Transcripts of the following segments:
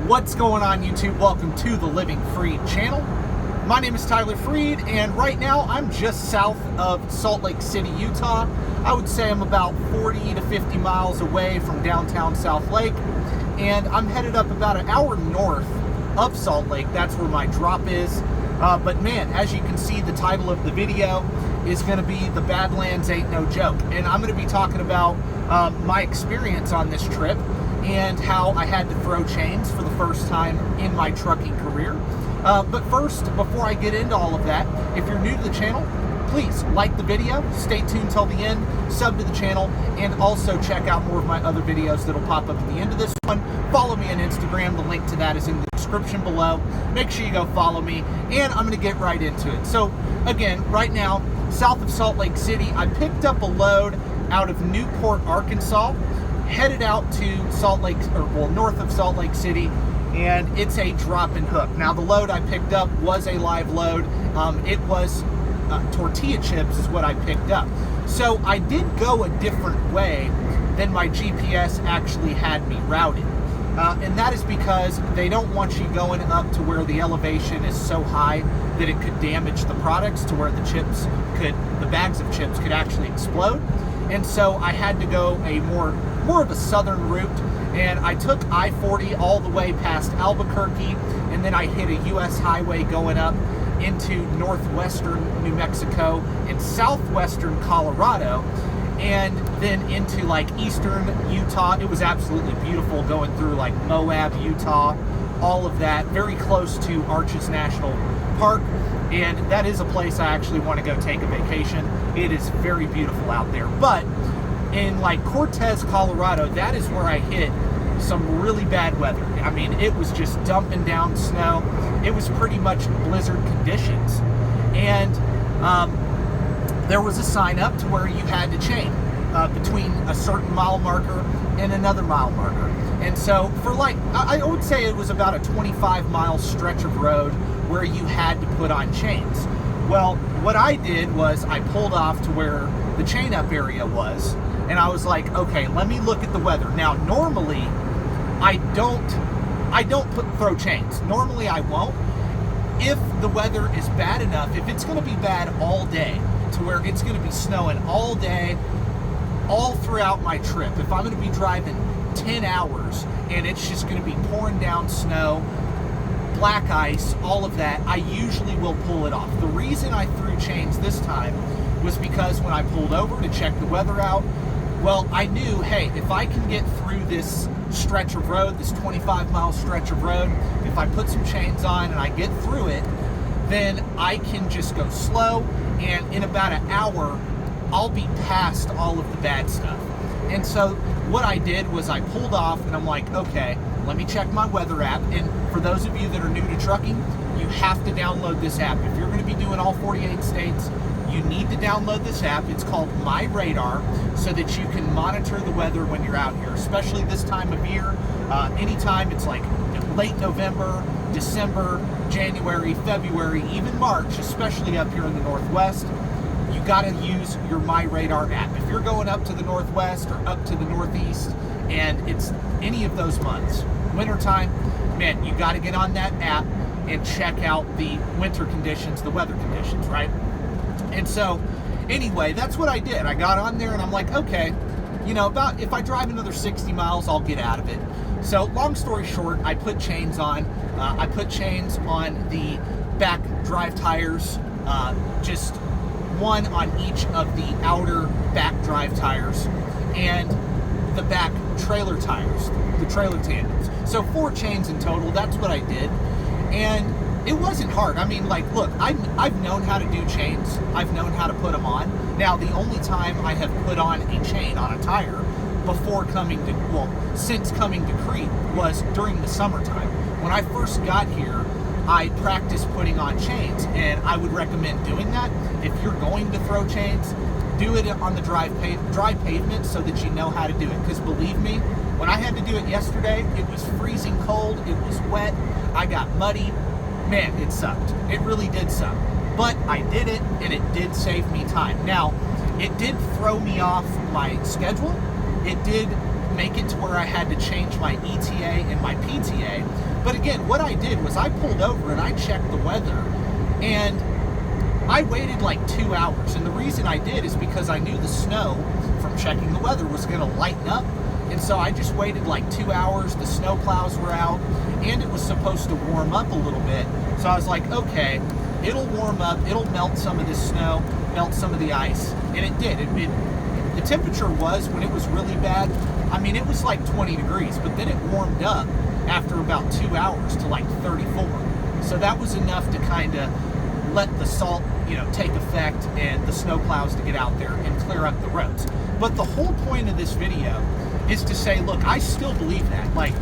What's going on, YouTube? Welcome to the Living Freed channel. My name is Tyler Freed, and right now I'm just south of Salt Lake City, Utah. I would say I'm about 40 to 50 miles away from downtown South Lake, and I'm headed up about an hour north of Salt Lake. That's where my drop is. But man, as you can see, the title of the video is going to be The Badlands Ain't No Joke, and I'm going to be talking about my experience on this trip and how I had to throw chains for the first time in my trucking career. But first, before I get into all of that, if you're new to the channel, please like the video, stay tuned till the end, sub to the channel, and also check out more of my other videos that'll pop up at the end of this one. Follow me on Instagram, the link to that is in the description below. Make sure you go follow me, and I'm gonna get right into it. So again, right now, south of Salt Lake City, I picked up a load out of Newport, Arkansas, headed out to Salt Lake, north of Salt Lake City, and it's a drop and hook. Now, the load I picked up was a live load. It was tortilla chips is what I picked up. So I did go a different way than my GPS actually had me routed. And that is because they don't want you going up to where the elevation is so high that it could damage the products to where the bags of chips could actually explode. And so I had to go a more of a southern route, and I took I-40 all the way past Albuquerque, and then I hit a U.S. highway going up into northwestern New Mexico and southwestern Colorado, and then into like eastern Utah. It was absolutely beautiful going through like Moab, Utah, all of that, very close to Arches National Park. And that is a place I actually want to go take a vacation. It is very beautiful out there. But in like Cortez, Colorado, that is where I hit some really bad weather. I mean, it was just dumping down snow. It was pretty much blizzard conditions. And there was a sign up to where you had to chain between a certain mile marker and another mile marker. And so for like, I would say it was about a 25-mile stretch of road where you had to put on chains. Well, what I did was I pulled off to where the chain up area was, and I was like, okay, let me look at the weather. Now, normally I don't throw chains. Normally I won't. If the weather is bad enough, if it's going to be bad all day, to where it's going to be snowing all day, all throughout my trip, if I'm going to be driving 10 hours and it's just going to be pouring down snow, black ice, all of that, I usually will pull it off. The reason I threw chains this time was because when I pulled over to check the weather out, well, I knew, hey, if I can get through this stretch of road, this 25-mile stretch of road, if I put some chains on and I get through it, then I can just go slow, and in about an hour, I'll be past all of the bad stuff. And so what I did was I pulled off, and I'm like, okay, let me check my weather app. And for those of you that are new to trucking, you have to download this app. If you're going to be doing all 48 states, you need to download this app. It's called My Radar, so that you can monitor the weather when you're out here, especially this time of year. Anytime it's like late November, December, January, February, even March, especially up here in the Northwest, you got to use your My Radar app. If you're going up to the Northwest or up to the Northeast and it's any of those months, wintertime, man, you got to get on that app and check out the winter conditions, the weather conditions, right? And so anyway, that's what I did. I got on there and I'm like, okay, you know, about if I drive another 60 miles, I'll get out of it. So long story short, I put chains on. I put chains on the back drive tires, just one on each of the outer back drive tires and the back trailer tires, the trailer tandems. So 4 chains in total. That's what I did. And it wasn't hard. I mean, like, look, I've known how to do chains. I've known how to put them on. Now, the only time I have put on a chain on a tire before coming to, since coming to Crete, was during the summertime. When I first got here, I practiced putting on chains, and I would recommend doing that. If you're going to throw chains, do it on the dry pavement so that you know how to do it. Because believe me, when I had to do it yesterday, it was freezing cold, it was wet, I got muddy. Man, it sucked. It really did suck. But I did it, and it did save me time. Now, it did throw me off my schedule. It did make it to where I had to change my ETA and my PTA But again, what I did was I pulled over and I checked the weather, and I waited like 2 hours. And the reason I did is because I knew the snow from checking the weather was going to lighten up. And so I just waited like 2 hours. The snow plows were out, and it was supposed to warm up a little bit. So I was like, okay, it'll warm up, it'll melt some of this snow, melt some of the ice. And it did. The temperature was, when it was really bad, I mean, it was like 20 degrees, but then it warmed up after about 2 hours to like 34. So that was enough to kind of let the salt, take effect, and the snow plows to get out there and clear up the roads. But the whole point of this video is to say, look, I still believe that. Like,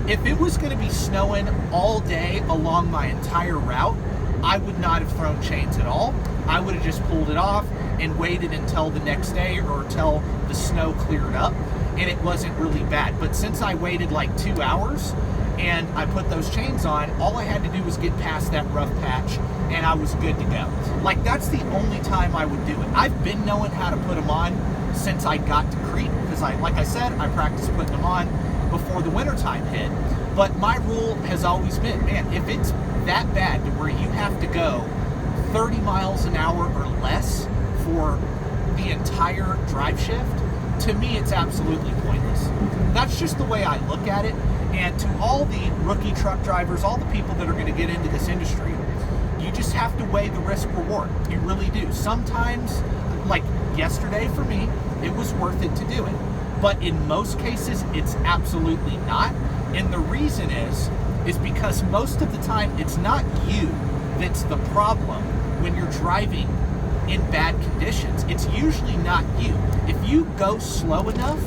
if it was going to be snowing all day along my entire route, I would not have thrown chains at all. I would have just pulled it off and waited until the next day or until the snow cleared up and it wasn't really bad. But since I waited like 2 hours and I put those chains on, all I had to do was get past that rough patch and I was good to go. Like, that's the only time I would do it. I've been knowing how to put them on since I got to Crete, because like I said, I practiced putting them on before the wintertime hit. But my rule has always been, man, if it's that bad to where you have to go 30 miles an hour or less for the entire drive shift, to me it's absolutely pointless. That's just the way I look at it. And to all the rookie truck drivers, all the people that are going to get into this industry, you just have to weigh the risk reward. You really do. Sometimes, like yesterday for me, it was worth it to do it. But in most cases, it's absolutely not. And the reason is because most of the time, it's not you that's the problem when you're driving in bad conditions. It's usually not you. If you go slow enough,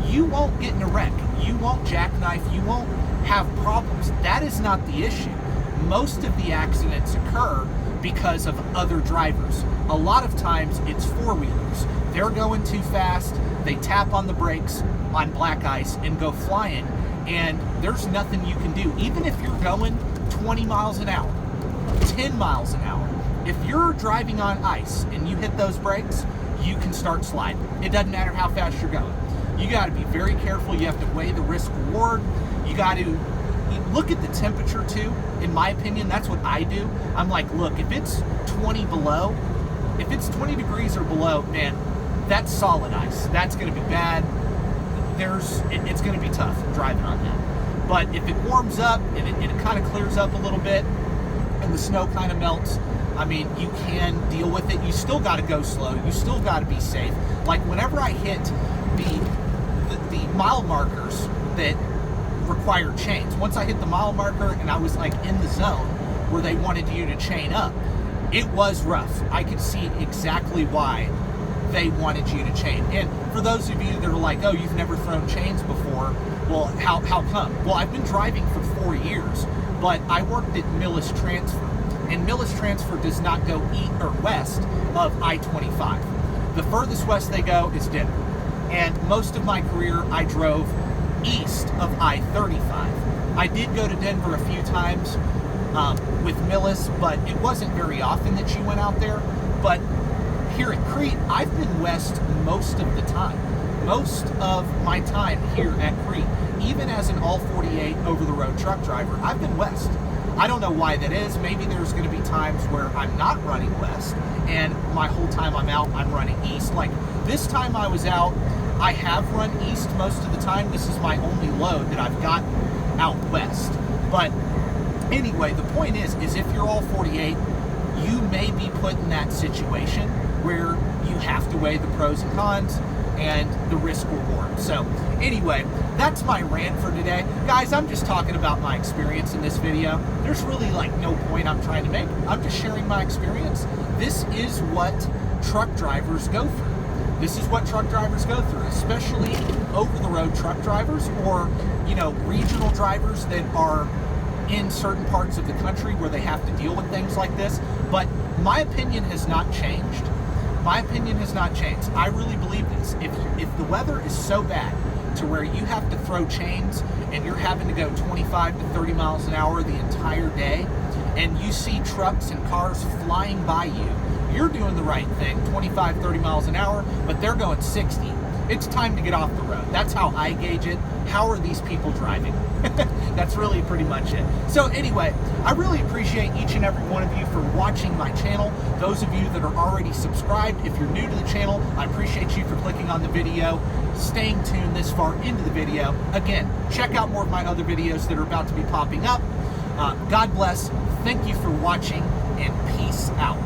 you won't get in a wreck. You won't jackknife. You won't have problems. That is not the issue. Most of the accidents occur because of other drivers. A lot of times it's four-wheelers. They're going too fast. They tap on the brakes on black ice and go flying, and there's nothing you can do. Even if you're going 20 miles an hour, 10 miles an hour, if you're driving on ice and you hit those brakes, you can start sliding. It doesn't matter how fast you're going. You got to be very careful. You have to weigh the risk reward. You got to look at the temperature too. In my opinion, that's what I do. I'm like, look, if it's 20 below, if it's 20 degrees or below, man, that's solid ice. That's going to be bad. It's going to be tough driving on that. But if it warms up and it kind of clears up a little bit and the snow kind of melts, I mean, you can deal with it. You still got to go slow. You still got to be safe. Like, whenever I hit the mile markers that require chains, once I hit the mile marker and I was like in the zone where they wanted you to chain up, it was rough. I could see exactly why they wanted you to chain. And for those of you that are like, oh, you've never thrown chains before, well, how come? Well, I've been driving for 4 years, but I worked at Millis Transfer, and Millis Transfer does not go east or west of I-25. The furthest west they go is Denver. And most of my career, I drove east of I-35. I did go to Denver a few times with Millis, but it wasn't very often that she went out there. But here at Crete, I've been west most of the time. Most of my time here at Crete, even as an all-48 over-the-road truck driver, I've been west. I don't know why that is. Maybe there's going to be times where I'm not running west, and my whole time I'm out, I'm running east. Like this time I was out, I have run east most of the time. This is my only load that I've got out west. But anyway, the point is if you're all 48, you may be put in that situation where you have to weigh the pros and cons and the risk reward. So anyway, that's my rant for today. Guys, I'm just talking about my experience in this video. There's really like no point I'm trying to make. I'm just sharing my experience. This is what truck drivers go through. This is what truck drivers go through, especially over-the-road truck drivers or, regional drivers that are in certain parts of the country where they have to deal with things like this. But my opinion has not changed. My opinion has not changed. I really believe this. If the weather is so bad to where you have to throw chains and you're having to go 25 to 30 miles an hour the entire day, and you see trucks and cars flying by you, you're doing the right thing, 25, 30 miles an hour, but they're going 60. It's time to get off the road. That's how I gauge it. How are these people driving? That's That's really pretty much it. So anyway, I really appreciate each and every one of you for watching my channel. Those of you that are already subscribed, if you're new to the channel, I appreciate you for clicking on the video, staying tuned this far into the video. Again, check out more of my other videos that are about to be popping up. God bless, thank you for watching, and peace out.